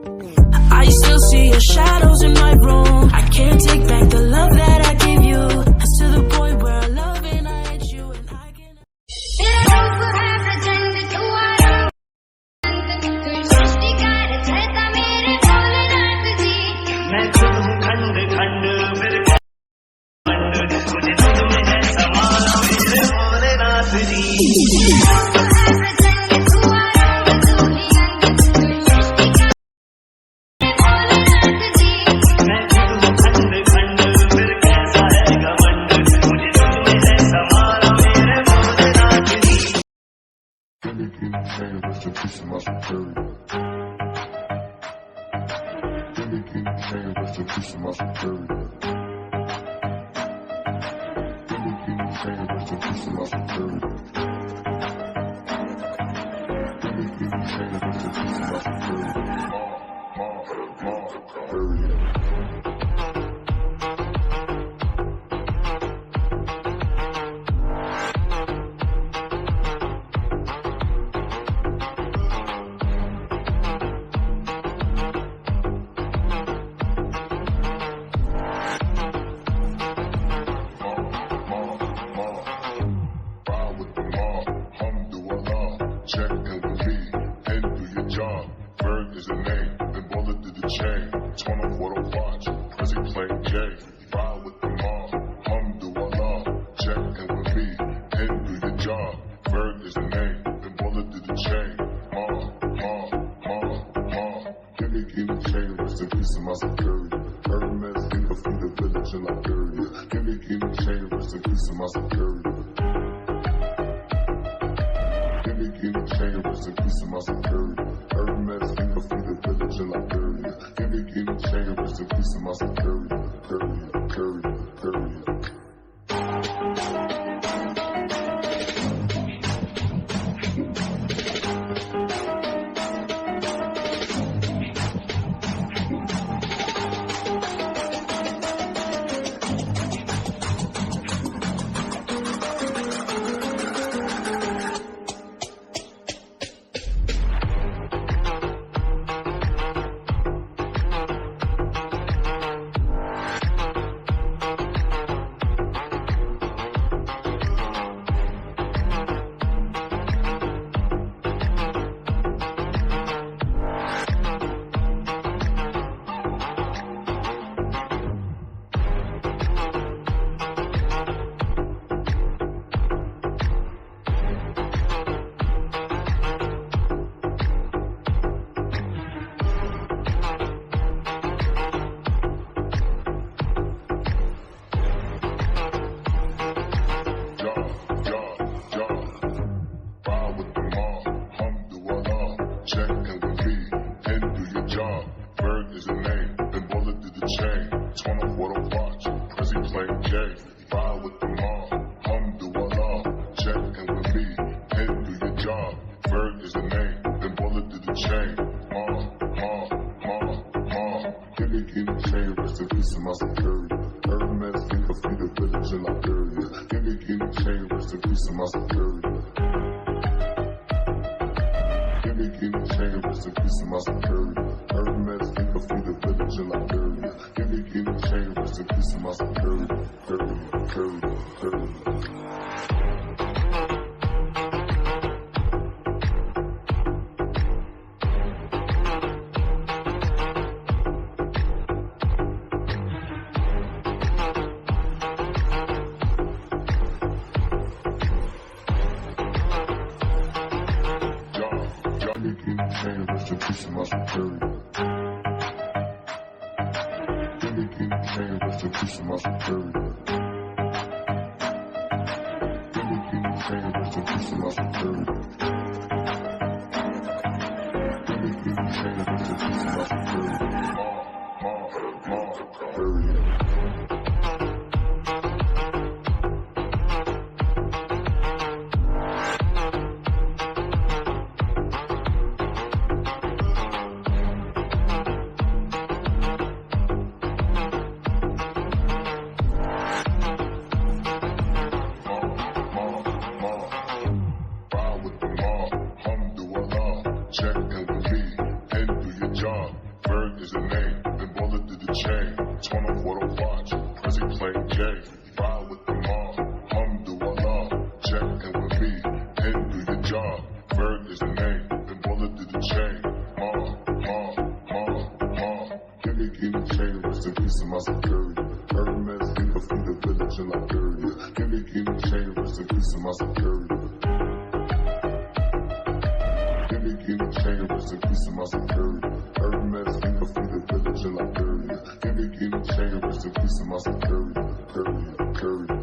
I still see your shadows in my room. I can't take back the love that I gave you. It's to the point where I love and I hate you, and I can't. मैं खुद हूँ खंड खंड फिर खंड मुझे तुझ में है समाना मेरे Bholenath ji. Check and believe and do your job. Berg is the name, then bullet did the chain. Torn off what I watch, Prezi playing gay. Ride with the mob, Alhamdulillah. Check in with me, and do your job. Berg is the name, then bullet did the chain. Give me chain, rest in peace of my security. Hermes, think of the village in Liberia. Give me chain, rest in peace of my security. Give me chain, rest in peace of my security. Hermes, think of the village in Liberia. Give me chain, rest in peace of my security. Curry.